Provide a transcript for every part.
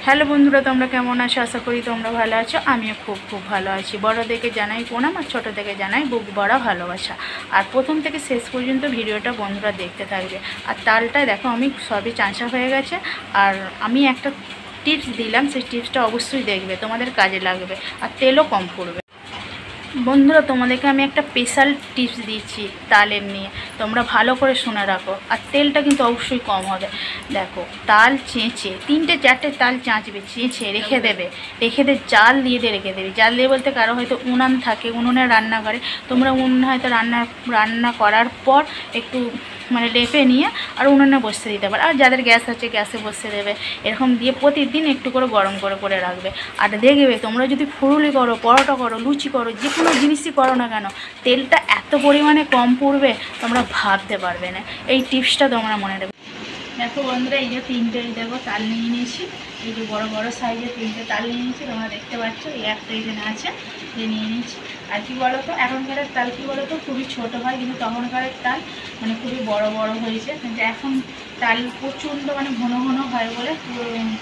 Hello বন্ধুরা, তোমরা কেমন আছো? আশা করি তোমরা ভালো আছো। আমিও খুব খুব ভালো আছি। বড়দেরকে জানাই প্রণাম আর ছোটোদেরকে জানাই বুক ভরা ভালোবাসা। আর প্রথম থেকে শেষ পর্যন্ত ভিডিওটা বন্ধুরা দেখতে থাকবে। আর তালটা দেখো আমি সবই চাঁচা হয়ে গেছে। আর আমি একটা টিপস দিলাম, সেই টিপসটা অবশ্যই দেখবে, তোমাদের কাজে লাগবে আর তেলও কম পড়বে। বন্ধুরা, তোমাদেরকে আমি একটা স্পেশাল টিপস দিচ্ছি তালের নিয়ে, তোমরা ভালো করে শুনে রাখো। আর তেলটা কিন্তু অবশ্যই কম হবে। দেখো, তাল চেঁচে 3-4টে তাল চাঁচবে, চেঁচে রেখে দেবে, জাল দিয়ে রেখে দেবে। জাল দিয়ে বলতে কারো হয়তো উনান থাকে, উনুনে রান্না করে, তোমরা উনুনে হয়তো রান্না করার পর একটু লেপে নিয়ে আর উনুনে বসতে দিতে পারে। আর যাদের গ্যাস আছে গ্যাসে বসতে দেবে। এরকম দিয়ে প্রতিদিন একটু করে গরম করে রাখবে। আর দেখবে তোমরা যদি ফুরুলি করো, পরোটা করো, লুচি করো, যে কোনো জিনিসই করো না কেন, তেলটা এত পরিমাণে কম পড়বে তোমরা ভাবতে পারবে না। এই টিপসটা তোমরা মনে রাখবে। দেখো বন্ধুরা, এই যে 3টে দেখো তাল নিয়ে নিয়েছি। এই যে বড় বড় সাইজের 3টে তাল নিয়ে নিয়েছি, তোমরা দেখতে পাচ্ছ। এই একটা এখানে আছে, যে নিয়ে নিয়েছি। আর কি বলো তো, এখনকার তাল কি বলো তো, খুবই ছোটো হয়, কিন্তু তখনকার তাল খুবই বড় বড় হয়েছে। কিন্তু এখন তাল প্রচণ্ড ঘন ঘন হয় বলে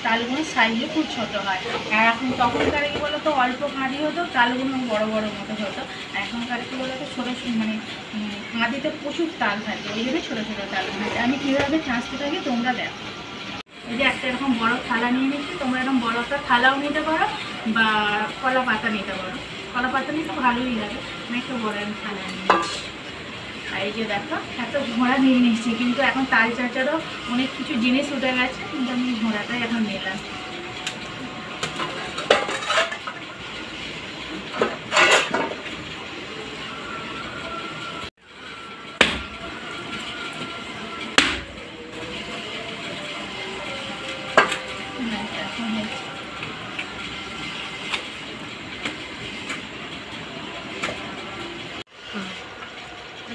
তালগুলো সাইজে খুব ছোটো হয়। আর এখন তখনকার কি বলো তো, অল্প কাঁদি হতো, তালগুলো বড় বড় মতো হতো। এখনকার কি বলো তো, ছোটো কাঁদিতে প্রচুর তাল থাকে, ওই জন্য ছোটো ছোটো তাল থাকে। আমি কীভাবে চাঁচতে থাকি তোমরা দেখো। এই যে একটা এরকম বড় থালা নিয়ে নিচ্ছি, তোমরা এরকম বড় একটা থালাও নিতে পারো বা কলা পাতা নিতে পারো। কলা পাতা নিতে ভালোই লাগে। আমি একটা বড় থালা নিয়ে নিচ্ছি। আর এই যে দেখো, একটা ঘোড়া নিয়ে নিচ্ছি, কিন্তু এখন তাল চাঁচারও অনেক কিছু জিনিস উঠে গেছে, কিন্তু আমি ঘোড়াটাই এখন নিলাম।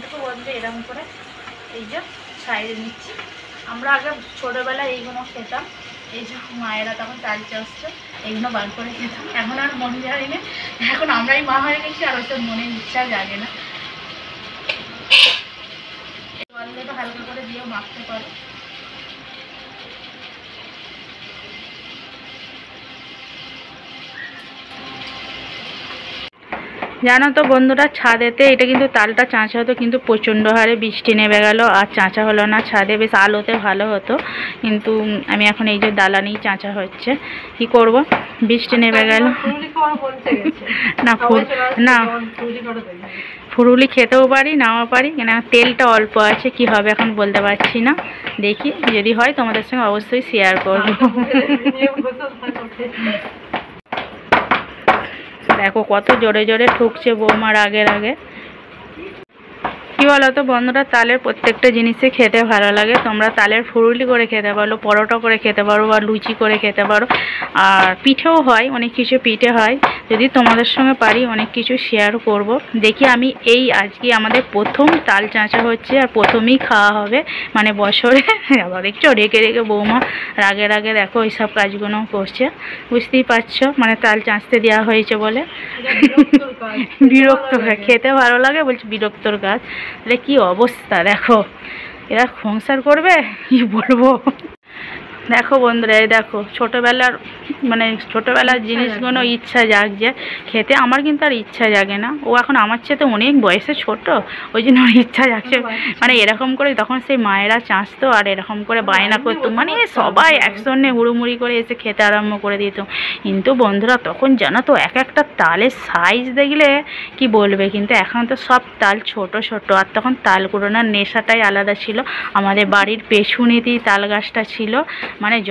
দেখো বন্ধু, এরকম করে এই যে সাইডে নিচ্ছি। আমরা আগে ছোটোবেলায় এইগুলো খেতাম। এই যে মায়েরা তখন তাল চাষছে, এইগুলো বার করে খেতাম। এখন আর মনে যায় না, এখন আমরাই মা হয়ে গেছি, আর ওইসব মনের ইচ্ছা জাগে না। জলটা হালকা করে দিয়েও মাখতে পারো। জানো তো বন্ধুরা, ছাদেতে এটা কিন্তু তালটা চাঁচা হতো, কিন্তু প্রচণ্ড হারে বৃষ্টি নেমে গেল আর চাঁচা হলো না। ছাদে বেশ আলোতে ভালো হতো, কিন্তু আমি এখন এই যে দালানেই চাঁচা হচ্ছে। কি করব, বৃষ্টি নেমে গেল। না ফুরুলি খেতেও পারি, নাও পারি, কেন তেলটা অল্প আছে। কি হবে এখন বলতে পারছি না, দেখি যদি হয় তোমাদের সঙ্গে অবশ্যই শেয়ার করব। দেখো কত জোরে জোরে ঠুকছে বৌমার আগের আগে। কী বলো তো বন্ধুরা, তালের প্রত্যেকটা জিনিসই খেতে ভালো লাগে। তোমরা তালের ফুরুলি করে খেতে পারো, পরোটা করে খেতে পারো, বা লুচি করে খেতে পারো। আর পিঠেও হয়, অনেক কিছু পিঠে হয়। যদি তোমাদের সঙ্গে পারি অনেক কিছু শেয়ার করব। দেখি আমি এই আজকে আমাদের প্রথম তাল চাঁচা হচ্ছে, আর প্রথমেই খাওয়া হবে বছরে। আবার একটু রেখে বৌমা রাগে রাগে দেখো এইসব কাজগুলো করছে, বুঝতেই পারছো। তাল চাঁচতে দেওয়া হয়েছে বলে বিরক্ত হয়। খেতে ভালো লাগে বলছি, বিরক্তর কাজ। তাহলে কি অবস্থা দেখো, এরা সংসার করবে কি বলবো। দেখো বন্ধুরা, এই দেখো ছোটোবেলার জিনিসগুলো ইচ্ছা জাগছে খেতে। আমার কিন্তু আর ইচ্ছা জাগে না। ও এখন আমার চেয়ে অনেক বয়সে ছোট, ওই জন্য ওর ইচ্ছা জাগছে। এরকম করে তখন সেই মায়েরা চাঁচতো আর এরকম করে বায়না করতো, সবাই একসঙ্গে হুড়োমুড়ি করে এসে খেতে আরম্ভ করে দিত। কিন্তু বন্ধুরা, তখন জানো তো এক একটা তালের সাইজ দেখলে কি বলবে। কিন্তু এখন তো সব তাল ছোট ছোট। আর তখন তাল কুড়োনোর নেশাটাই আলাদা ছিল। আমাদের বাড়ির পেছনেতেই তাল গাছটা ছিল।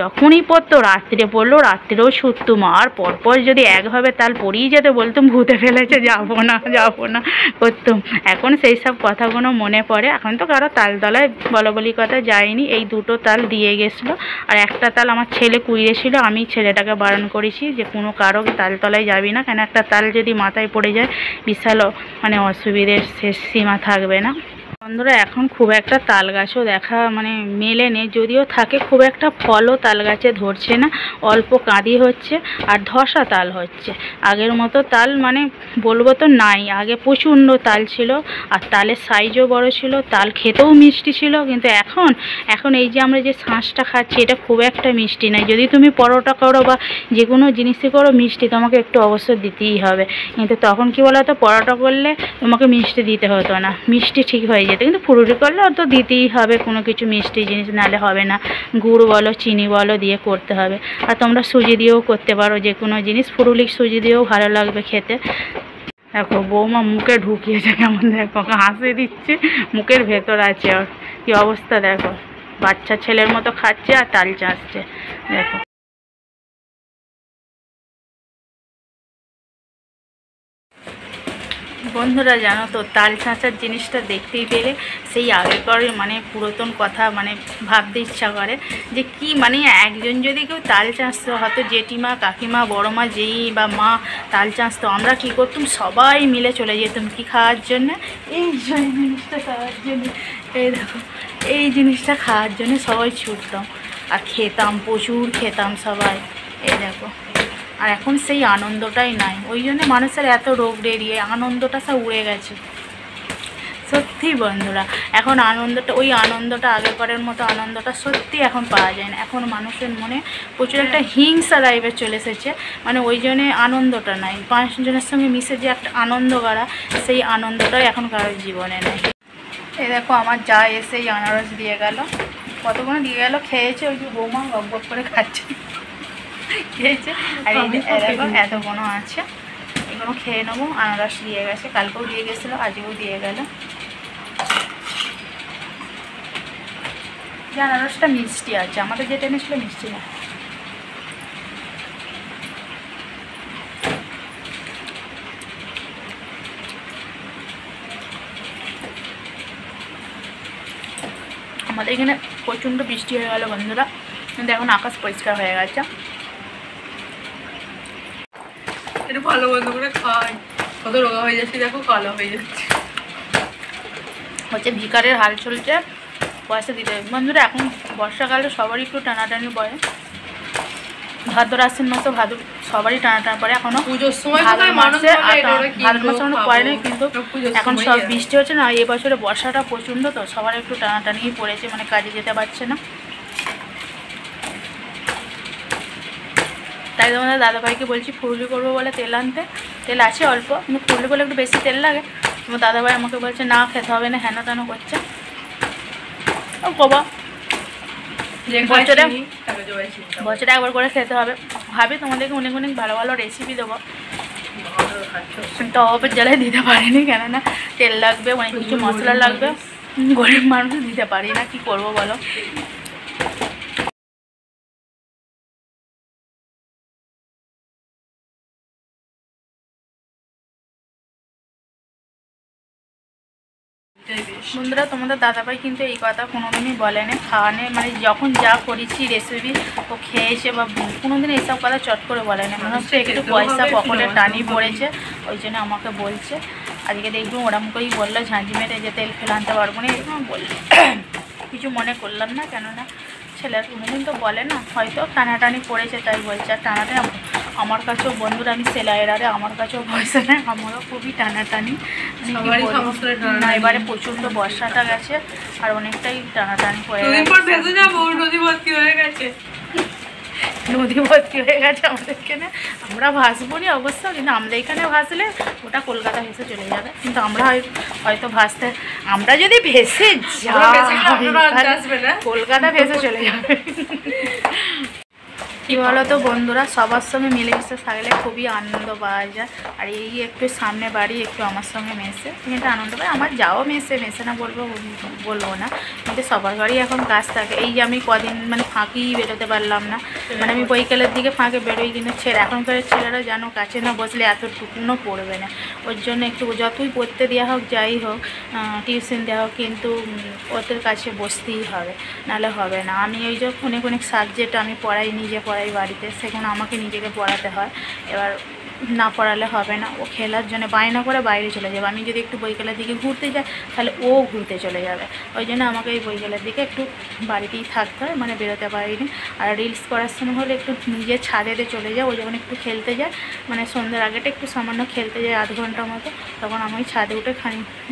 যখনই পড়তো, রাত্রে পড়লো, রাত্রেও ছুটতুম। আর পরপর যদি একভাবে তাল পড়িয়ে যেতে বলতুম ভূতে ফেলেছে, যাবো না করতুম। এখন সেই সব কথাগুলো মনে পড়ে। এখন তো কারো তালতলায় বলি কথা যায়নি। এই 2টো তাল দিয়ে গেছিলো, আর একটা তাল আমার ছেলে কুড়িয়েছিল। আমি ছেলেটাকে বারণ করেছি যে কোনো কারো তালতলায় যাবি না, কেন একটা তাল যদি মাথায় পড়ে যায় বিশাল অসুবিধের শেষ সীমা থাকবে না। বন্ধুরা এখন খুব একটা তাল গাছও দেখা মানে মেলে নেই, যদিও থাকে খুব একটা ফলও তাল গাছে ধরছে না, অল্প কাঁদি হচ্ছে আর ধসা তাল হচ্ছে। আগের মতো তাল মানে বলবো তো নাই, আগে প্রচণ্ড তাল ছিল আর তালের সাইজও বড় ছিল, তাল খেতেও মিষ্টি ছিল। কিন্তু এখন এই যে আমরা যে শাঁসটা খাচ্ছি এটা খুব একটা মিষ্টি নয়। যদি তুমি পরোটা করো বা যে কোনো জিনিসই করো মিষ্টি তোমাকে একটু অবশ্য দিতেই হবে। কিন্তু তখন কি বলো তো, পরোটা করলে তোমাকে মিষ্টি দিতে হতো না, মিষ্টি ঠিক হয়ে যেত। কিন্তু ফুরুরি করলে অত দিতেই হবে কোনো কিছু মিষ্টি জিনিস, নালে হবে না। গুড় বলো চিনি বলো দিয়ে করতে হবে। আর তোমরা সুজি দিয়েও করতে পারো যে কোনো জিনিস, ফুরুলি সুজি দিয়েও ভালো লাগবে খেতে। দেখো বৌমা মুখে ঢুকিয়েছে কেমন, দেখো হাসি দিচ্ছে, মুখের ভেতর আছে আর কি অবস্থা দেখো, বাচ্চা ছেলের মতো খাচ্ছে আর তাল চাঁচছে দেখো। বন্ধুরা জানো তো, তাল চাঁচার জিনিসটা দেখতেই পেলে সেই আগেকার মানে পুরাতন কথা মানে ভাবতে ইচ্ছা করে যে কি মানে একজন যদি কেউ তাল চাঁচতো, হয়তো জেঠিমা কাকিমা বড়মা যেই বা মা তাল চাঁচতো, আমরা কী করতাম সবাই মিলে চলে যেতাম কি খাওয়ার জন্যে, এই জিনিসটা খাওয়ার জন্যে। এই দেখো এই জিনিসটা খাওয়ার জন্যে সবাই ছুটতাম আর খেতাম, প্রচুর খেতাম সবাই। এই দেখো, আর এখন সেই আনন্দটাই নাই, ওই জন্য মানুষের এত রোগ বেরিয়ে আনন্দটা সব উড়ে গেছে। সত্যি বন্ধুরা, এখন আনন্দটা ওই আনন্দটা আগেকারের মতো আনন্দটা সত্যি এখন পাওয়া যায় না। এখন মানুষের মনে প্রচুর একটা হিংসা টাইপের চলে এসেছে, মানে ওই জন্যে আনন্দটা নাই। পাঁচজনের সঙ্গে মিশে যে একটা আনন্দ করা, সেই আনন্দটাই এখন কারোর জীবনে নেই। এই দেখো আমার যা এসেই আনারস দিয়ে গেল, কতগুলো দিয়ে গেল, খেয়েছে, ওই যে বৌমা গপ গপ করে খাচ্ছে খেয়েছে। আর এই দেখো এতগুলো আছে, এগুলো খেয়ে নেবো। আনারস দিয়ে গেছে, কালকেও দিয়ে গেছিলো, আজকেও দিয়ে গেল। যে আনারসটা মিষ্টি আছে, আমাদের যেটা এনেছিল মিষ্টি না। আমাদের এখানে প্রচণ্ড বৃষ্টি হয়ে গেল বন্ধুরা, কিন্তু এখন আকাশ পরিষ্কার হয়ে গেছে। এটা ভালো বন্ধ করে খাই, কত রোগা হয়ে যাচ্ছে দেখো, কালো হয়ে যাচ্ছে। হচ্ছে ভিকারের হাল চলছে, পয়সা দিতে হবে বন্ধুরা। এখন বর্ষাকালে সবারই একটু টানাটানি পড়ে, ভাদ্র আশ্বিন মাসে ভাদ্র সবারই টানাটানি পড়ে। এখনো পুজোর সময় ভাদ্র মাসে এখনো পড়েনি, কিন্তু এখন সব বৃষ্টি হচ্ছে না, এবছরে বর্ষাটা প্রচণ্ড, তো সবার একটু টানাটানিই পড়েছে, মানে কাজে যেতে পারছে না। তাই তোমাদের দাদাভাইকে বলছি ফুরুলি করবো বলে তেল আনতে, তেল আছে অল্প, কিন্তু ফুরুলি বলে একটু বেশি তেল লাগে। তোমার দাদাভাই আমাকে বলছে না খেতে হবে না, হেন তেন করছে। ও বাবা, বছরে একবার করে খেতে হবে। ভাবি তোমাদেরকে অনেক অনেক ভালো ভালো রেসিপি দেবো, তো অপের জ্বালায় দিতে পারিনি, কেননা তেল লাগবে, অনেক কিছু মশলা লাগবে, গরিব মানুষ দিতে পারি না, কি করবো বলো। বন্ধুরা তোমাদের দাদাভাই কিন্তু এই কথা কোনোদিনই বলেনি, খাওয়ানে মানে যখন যা করেছি রেসিপি ও খেয়েছে বা কোনোদিন এইসব কথা চট করে বলেনি। মনে হচ্ছে একটু পয়সা পকেটে টানি পড়েছে, ওই জন্য আমাকে বলছে। আজকে দেখবো ওরম করেই বললো, ঝাঁঝি মেরে যে তেল ফেলে আনতে পারবো না এরকম বললো। কিছু মনে করলাম না, কেননা ছেলের কোনোদিন তো বলে না, হয়তো টানাটানি পড়েছে তাই বলছে। আর টানাটানি আমার কাছেও বন্ধুরা, আমি সেলাইয়ের আরে আমার কাছেও পয়সা নেই, আমারও খুবই টানাটানি। না এবারে প্রচণ্ড বর্ষাটা গেছে আর অনেকটাই টানাটানি পড়ে গেছে, নদী ভর্তি হয়ে গেছে আমাদের এখানে। আমরা ভাসবো না অবশ্য, কিন্তু আমরা এখানে ভাসলে ওটা কলকাতা ভেসে চলে যাবে। কিন্তু আমরা হয়তো ভাসতে, আমরা যদি ভেসে যাই কলকাতা ভেসে চলে যাবে। কী বলো তো বন্ধুরা, সবার সঙ্গে মিলেমিশে থাকলে খুবই আনন্দ পাওয়া যায়। আর এই একটু সামনে বাড়ি, একটু আমার সঙ্গে মেশে কিন্তু আনন্দ পাই। আমার যাও মেশে না বলবো না, কিন্তু সবার ঘরেই এখন কাজ থাকে। এই যে আমি কদিন মানে ফাঁকি বেরোতে পারলাম না, মানে আমি বৈকালের দিকে ফাঁকে বেরোই, কিন্তু এখনকার ছেলেরা জানো কাছে না বসলে এতটুকুনও পড়বে না। ওর জন্য একটু যতই পড়তে দেওয়া হোক যাই হোক, টিউশন দেওয়া হোক, কিন্তু ওদের কাছে বসতেই হবে, নাহলে হবে না। আমি ওই যে অনেক সাবজেক্ট আমি পড়াই, নিজে পড়াই বাড়িতে, সেখানে আমাকে নিজেকে পড়াতে হয়। এবার না পড়ালে হবে না, ও খেলার জন্য বায়না করে বাইরে চলে যাবে। আমি যদি একটু বৈকালের দিকে ঘুরতে যাই তাহলে ও ঘুরতে চলে যাবে। ওই জন্য আমাকে এই বৈকালের দিকে একটু বাড়িতেই থাকতে হয়, মানে বেরোতে পারিনি। আর রিলস করার সময় হলে একটু নিজের ছাদেতে চলে যায়, ও যখন একটু খেলতে যায়, মানে সন্ধ্যার আগেটা একটু সামান্য খেলতে যায় আধ ঘন্টার মতো, তখন আমি ছাদে উঠে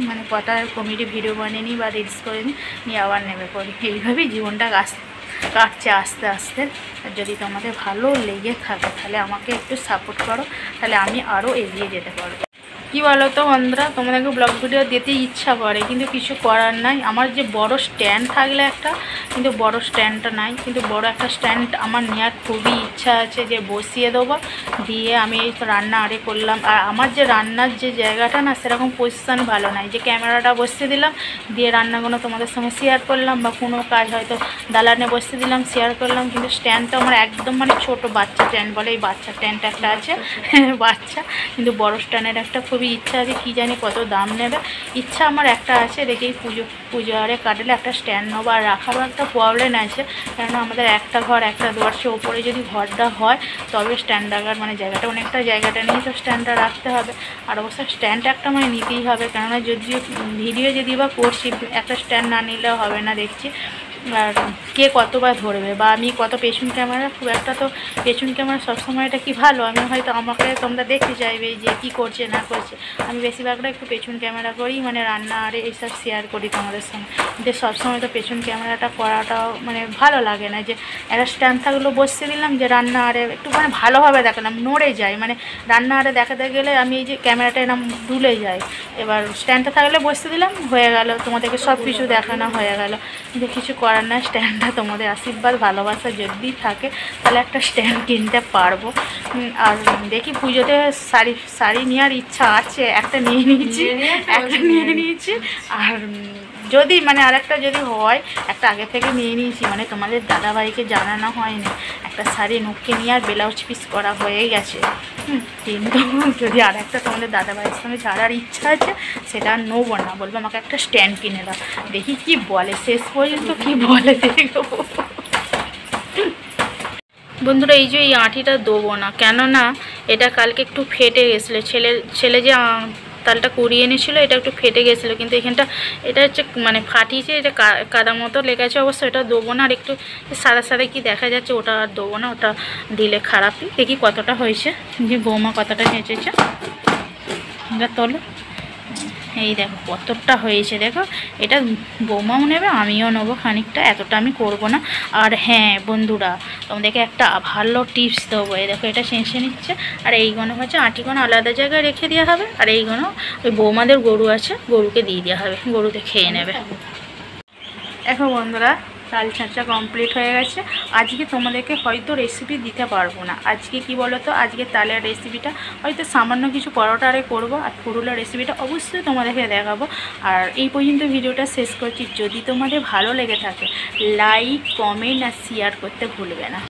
মানে কটা কমেডি ভিডিও বানিয়ে নিই বা রিলস করে নিয়ে আবার নেমে পড়ি। এইভাবেই জীবনটা কাটছে আস্তে আস্তে। আর যদি তোমাদের ভালো লেগে থাকে তাহলে আমাকে একটু সাপোর্ট করো, তাহলে আমি আরও এগিয়ে যেতে পারবো। কী বলো তো বন্ধুরা, তোমাদেরকে ব্লগ ভিডিও দিতে ইচ্ছা করে কিন্তু কিছু করার নাই। আমার যে বড় স্ট্যান্ড থাকলে একটা, কিন্তু বড় স্ট্যান্ডটা নাই। কিন্তু বড় একটা স্ট্যান্ড আমার নেওয়ার খুবই ইচ্ছা আছে, যে বসিয়ে দেবো, দিয়ে আমি এই রান্না আরে করলাম। আর আমার যে রান্নার যে জায়গাটা না, সেরকম পজিশান ভালো নাই, যে ক্যামেরাটা বসিয়ে দিলাম, দিয়ে রান্নাগুলো তোমাদের সঙ্গে শেয়ার করলাম, বা কোনো কাজ হয়তো দালানে বসিয়ে দিলাম, শেয়ার করলাম। কিন্তু স্ট্যান্ডটা আমার একদম মানে ছোটো বাচ্চা স্ট্যান্ড বলে, এই বাচ্চা স্ট্যান্ডটা একটা আছে বাচ্চা। কিন্তু বড় স্ট্যান্ডের একটা খুবই ইচ্ছা আছে, কী জানি কত দাম নেবে। ইচ্ছা আমার একটা আছে, দেখি পুজো আরে কাটলে একটা স্ট্যান্ড নেবো। আর রাখারও একটা প্রবলেম আছে, কেননা আমাদের একটা ঘর একটা দুয়ারছে, ওপরে যদি ঘরটা হয় তবে স্ট্যান্ড রাখার মানে জায়গাটা, অনেকটা জায়গাটা নিয়ে তো স্ট্যান্ডটা রাখতে হবে। আর অবশ্য স্ট্যান্ড একটা মানে নিতেই হবে, কেননা যদি ভিডিও যদি বা করছি, একটা স্ট্যান্ড না নিলেও হবে না দেখছি। আর কে কতবার ধরবে, বা আমি কত পেছন ক্যামেরা, খুব একটা তো পেছন ক্যামেরা সবসময় এটা কি ভালো, আমি হয়তো আমাকে তোমরা দেখতে চাইবে যে কি করছে না করছে। আমি বেশিরভাগটা একটু পেছন ক্যামেরা করি, মানে রান্না আর এইসব শেয়ার করি তোমাদের সঙ্গে। কিন্তু সবসময় তো পেছন ক্যামেরাটা করাটাও মানে ভালো লাগে না, যে একটা স্ট্যান্ড থাকলেও বসতে দিলাম, যে রান্না আরে একটু মানে ভালোভাবে দেখালাম, নড়ে যায়, মানে রান্না আরে দেখাতে গেলে আমি এই যে ক্যামেরাটা এরকম দুলে যায়। এবার স্ট্যান্ডটা থাকলে বসতে দিলাম, হয়ে গেল, তোমাদেরকে সব কিছু দেখানো হয়ে গেল। কিন্তু কিছু করার না, স্ট্যান্ডটা তোমাদের আশীর্বাদ ভালোবাসা যদি থাকে তাহলে একটা স্ট্যান্ড কিনতে পারবো। আর দেখি পুজোতে শাড়ি নেওয়ার ইচ্ছা আছে, একটা নিয়ে নিয়েছি। আর যদি মানে আরেকটা যদি হয়, একটা আগে থেকে নিয়ে নিয়েছি, মানে তোমাদের দাদাভাইকে জানানো হয়নি, একটা শাড়ি নুকি নিয়ে আর ব্লাউজ পিস করা হয়ে গেছে। কিন্তু যদি আর একটা তোমাদের দাদাভাইয়ের সঙ্গে ছাড়ার ইচ্ছা আছে, সেটা আর নেবো না, বলবো আমাকে একটা স্ট্যান্ড কিনে দাও। দেখি কি বলে, শেষ পর্যন্ত কি বলে দেখবো। বন্ধুরা, এই যে এই আঁটিটা দেবো না, কেননা এটা কালকে একটু ফেটে গেছিলো, ছেলে যে তালটা কুড়িয়ে এনেছিলো, এটা একটু ফেটে গেছিলো। কিন্তু এখানটা এটা হচ্ছে মানে ফাটিয়েছে, এটা কাদা মতো লেগেছে। অবশ্য এটা দেবো না। আর একটু সাদা সাদা কি দেখা যাচ্ছে, ওটা আর দেবো না, ওটা দিলে খারাপই। দেখি কতটা হয়েছে, যে বৌমা কতটা নেচেছে, এটা তোলো। এই দেখো কতটা হয়েছে, দেখো। এটা বৌমাও নেবে, আমিও নেবো খানিকটা, এতটা আমি করব না। আর হ্যাঁ বন্ধুরা, তোমাদেরকে একটা ভালো টিপস দেবো। এই দেখো, এটা শেষে নিচ্ছে। আর এইগুলো হচ্ছে আটিগুলো আলাদা জায়গায় রেখে দেওয়া হবে, আর এইগুলো ওই বৌমাদের গরু আছে, গরুকে দিয়ে দেওয়া হবে, গরুতে খেয়ে নেবে। দেখো বন্ধুরা, তাল ছাঁচা কমপ্লিট হয়ে গেছে। আজকে তোমাদেরকে হয়তো রেসিপি দিতে পারবো না। আজকে কি বলো তো, আজকে তালের রেসিপিটা হয়তো সামান্য কিছু পরোটা আরে করবো, আর পুরুলের রেসিপিটা অবশ্যই তোমাদেরকে দেখাবো। আর এই পর্যন্ত ভিডিওটা শেষ করছি। যদি তোমাদের ভালো লেগে থাকে, লাইক কমেন্ট আর শেয়ার করতে ভুলবে না।